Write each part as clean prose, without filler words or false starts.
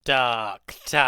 Darktide.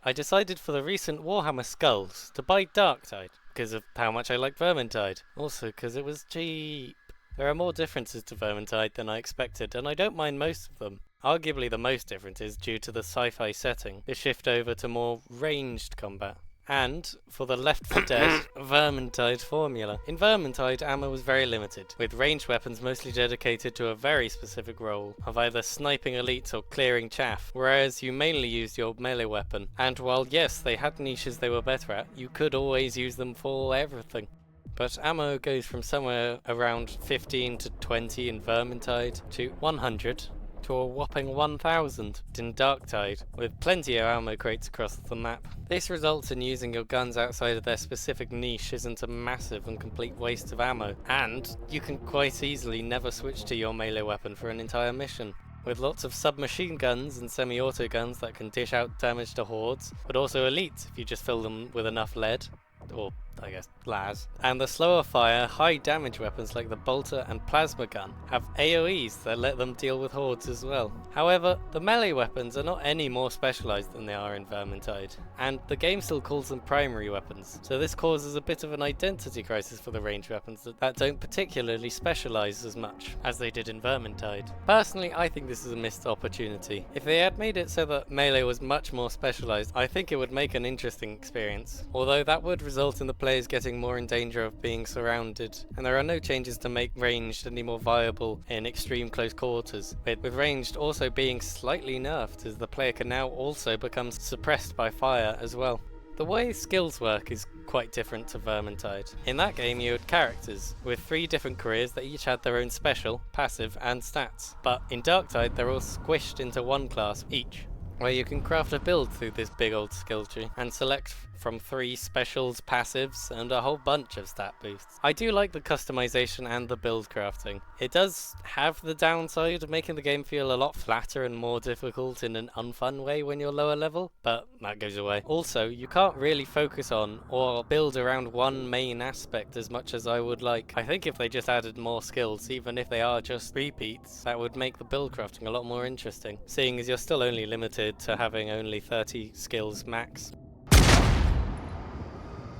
I decided for the recent Warhammer Skulls to buy Darktide because of how much I like Vermintide. Also because it was cheap. There are more differences to Vermintide than I expected, and I don't mind most of them. Arguably the most different is due to the sci-fi setting, the shift over to more ranged combat. And, for the Left 4 Dead Vermintide formula. In Vermintide, ammo was very limited, with ranged weapons mostly dedicated to a very specific role of either sniping elites or clearing chaff, whereas you mainly used your melee weapon. And while yes, they had niches they were better at, you could always use them for everything. But ammo goes from somewhere around 15 to 20 in Vermintide to 100 to a whopping 1000 in Darktide, with plenty of ammo crates across the map. This results in using your guns outside of their specific niche isn't a massive and complete waste of ammo, and you can quite easily never switch to your melee weapon for an entire mission. With lots of submachine guns and semi-auto guns that can dish out damage to hordes, but also elites if you just fill them with enough lead, or I guess las. And the slower fire, high damage weapons like the bolter and plasma gun have AoEs that let them deal with hordes as well. However, the melee weapons are not any more specialised than they are in Vermintide, and the game still calls them primary weapons, so this causes a bit of an identity crisis for the ranged weapons that don't particularly specialise as much as they did in Vermintide. Personally, I think this is a missed opportunity. If they had made it so that melee was much more specialised, I think it would make an interesting experience, although that would result in the players getting more in danger of being surrounded, and there are no changes to make ranged any more viable in extreme close quarters, with ranged also being slightly nerfed as the player can now also become suppressed by fire as well. The way skills work is quite different to Vermintide. In that game you had characters, with 3 different careers that each had their own special, passive and stats, but in Darktide they're all squished into one class each, where you can craft a build through this big old skill tree and select from 3 specials, passives, and a whole bunch of stat boosts. I do like the customization and the build crafting. It does have the downside of making the game feel a lot flatter and more difficult in an unfun way when you're lower level, but that goes away. Also, you can't really focus on or build around one main aspect as much as I would like. I think if they just added more skills, even if they are just repeats, that would make the build crafting a lot more interesting, seeing as you're still only limited to having only 30 skills max.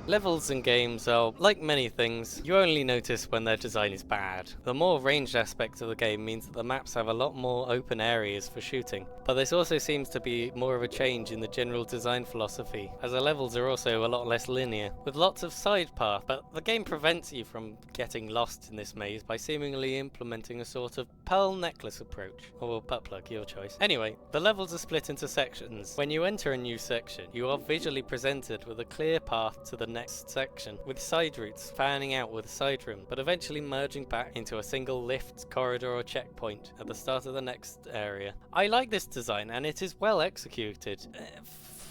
Levels in games are, like many things, you only notice when their design is bad. The more ranged aspect of the game means that the maps have a lot more open areas for shooting, but this also seems to be more of a change in the general design philosophy, as the levels are also a lot less linear, with lots of side paths, but the game prevents you from getting lost in this maze by seemingly implementing a sort of pearl necklace approach, or butt plug, your choice. Anyway, the levels are split into sections. When you enter a new section, you are visually presented with a clear path to the next section, with side routes fanning out with a side room, but eventually merging back into a single lift, corridor or checkpoint at the start of the next area. I like this design and it is well executed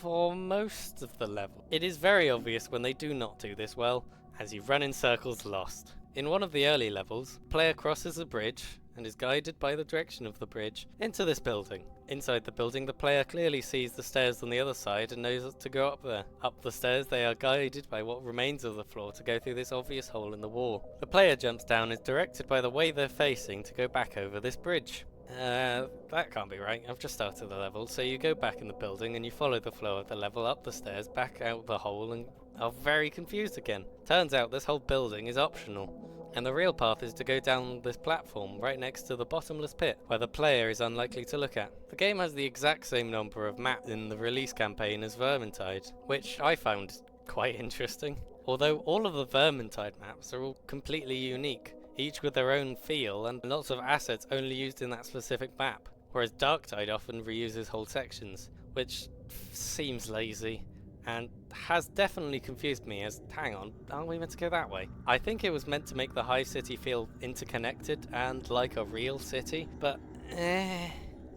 for most of the level. It is very obvious when they do not do this well, as you run in circles lost. In one of the early levels, player crosses a bridge and is guided by the direction of the bridge into this building. Inside the building, the player clearly sees the stairs on the other side and knows to go up there. Up the stairs, they are guided by what remains of the floor to go through this obvious hole in the wall. The player jumps down and is directed by the way they're facing to go back over this bridge. That can't be right. I've just started the level, so you go back in the building and you follow the flow of the level up the stairs, back out the hole, and are very confused again. Turns out this whole building is optional, and the real path is to go down this platform right next to the bottomless pit, where the player is unlikely to look at. The game has the exact same number of maps in the release campaign as Vermintide, which I found quite interesting. Although all of the Vermintide maps are all completely unique, each with their own feel and lots of assets only used in that specific map, whereas Darktide often reuses whole sections, which seems lazy and has definitely confused me as, hang on, aren't we meant to go that way? I think it was meant to make the Hive City feel interconnected and like a real city, but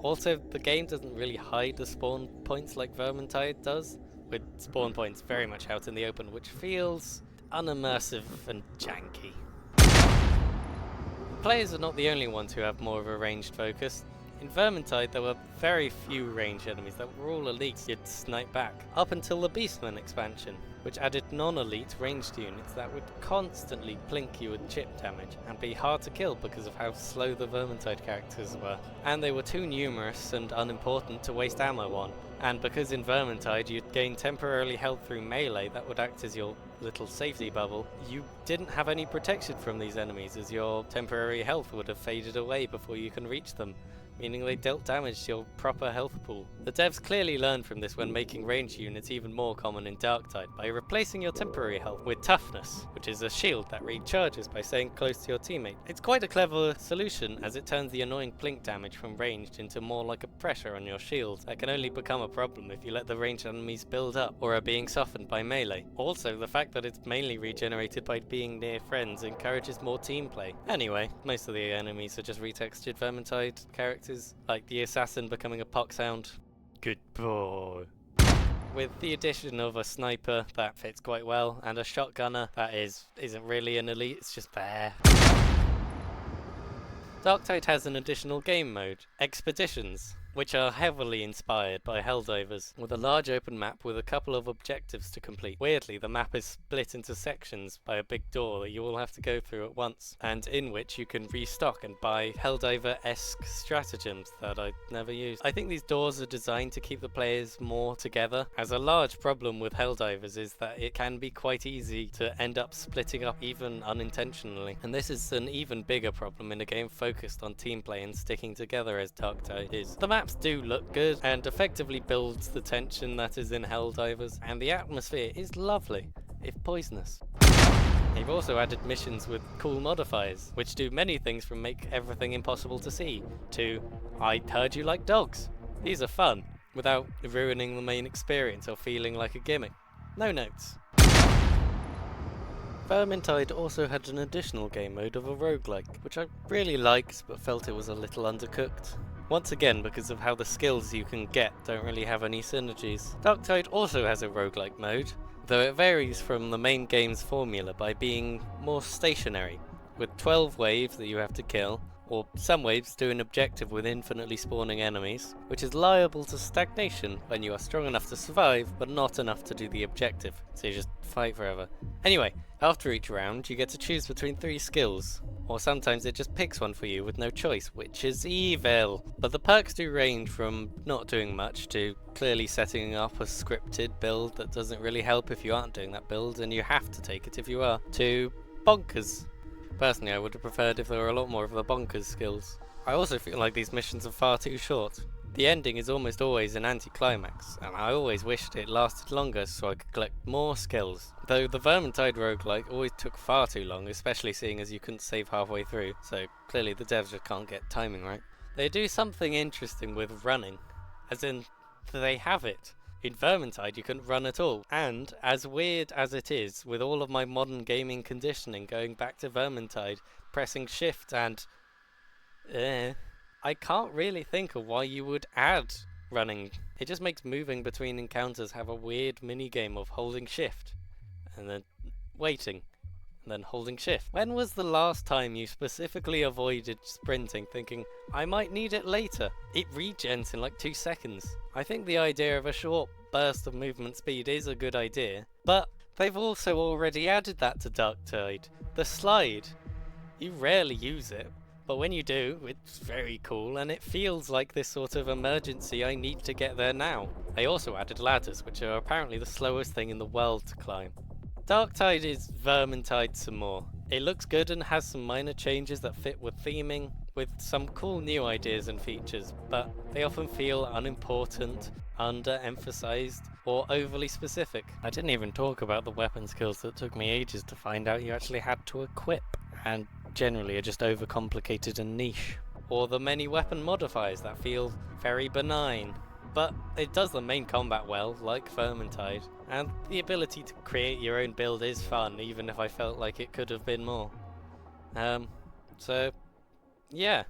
Also, the game doesn't really hide the spawn points like Vermintide does, with spawn points very much out in the open, which feels unimmersive and janky. Players are not the only ones who have more of a ranged focus. In Vermintide there were very few ranged enemies that were all elites you'd snipe back, up until the Beastman expansion, which added non-elite ranged units that would constantly plink you with chip damage and be hard to kill because of how slow the Vermintide characters were. And they were too numerous and unimportant to waste ammo on. And because in Vermintide you'd gain temporarily health through melee that would act as your little safety bubble, you didn't have any protection from these enemies, as your temporary health would have faded away before you can reach them, meaning they dealt damage to your proper health pool. The devs clearly learned from this when making ranged units even more common in Darktide by replacing your temporary health with toughness, which is a shield that recharges by staying close to your teammate. It's quite a clever solution, as it turns the annoying blink damage from ranged into more like a pressure on your shield that can only become a problem if you let the ranged enemies build up or are being softened by melee. Also, the fact that it's mainly regenerated by being near friends encourages more team play. Anyway, most of the enemies are just retextured Vermintide characters, like the assassin becoming a poxhound. Good boy. With the addition of a sniper that fits quite well, and a shotgunner that isn't really an elite, it's just there. Darktide has an additional game mode, Expeditions, which are heavily inspired by Helldivers, with a large open map with a couple of objectives to complete. Weirdly, the map is split into sections by a big door that you all have to go through at once, and in which you can restock and buy Helldiver-esque stratagems that I never used. I think these doors are designed to keep the players more together, as a large problem with Helldivers is that it can be quite easy to end up splitting up even unintentionally, and this is an even bigger problem in a game focused on team play and sticking together as Darktide is. The maps do look good and effectively builds the tension that is in Helldivers, and the atmosphere is lovely, if poisonous. They've also added missions with cool modifiers, which do many things from make everything impossible to see, to I heard you like dogs. These are fun, without ruining the main experience or feeling like a gimmick. No notes. Vermintide also had an additional game mode of a roguelike, which I really liked but felt it was a little undercooked. Once again, because of how the skills you can get don't really have any synergies. Darktide also has a roguelike mode, though it varies from the main game's formula by being more stationary, with 12 waves that you have to kill, or some waves do an objective with infinitely spawning enemies, which is liable to stagnation when you are strong enough to survive, but not enough to do the objective, so you just fight forever. Anyway, after each round you get to choose between 3 skills, or sometimes it just picks one for you with no choice, which is evil. But the perks do range from not doing much to clearly setting up a scripted build that doesn't really help if you aren't doing that build and you have to take it if you are, to bonkers. Personally, I would have preferred if there were a lot more of the bonkers skills. I also feel like these missions are far too short. The ending is almost always an anticlimax, and I always wished it lasted longer so I could collect more skills. Though the Vermintide roguelike always took far too long, especially seeing as you couldn't save halfway through, so clearly the devs just can't get timing right. They do something interesting with running, as in, they have it. In Vermintide you couldn't run at all, and as weird as it is, with all of my modern gaming conditioning going back to Vermintide, pressing shift and I can't really think of why you would add running. It just makes moving between encounters have a weird minigame of holding shift, and then waiting, and then holding shift. When was the last time you specifically avoided sprinting thinking, I might need it later? It regens in like 2 seconds. I think the idea of a short burst of movement speed is a good idea, but they've also already added that to Darktide. The slide. You rarely use it, but when you do, it's very cool, and it feels like this sort of emergency I need to get there now. They also added ladders, which are apparently the slowest thing in the world to climb. Darktide is Vermintide some more. It looks good and has some minor changes that fit with theming, with some cool new ideas and features, but they often feel unimportant, under-emphasized, or overly specific. I didn't even talk about the weapon skills that took me ages to find out you actually had to equip, and generally are just overcomplicated and niche. Or the many weapon modifiers that feel very benign. But it does the main combat well, like Vermintide, and the ability to create your own build is fun, even if I felt like it could have been more. So, yeah.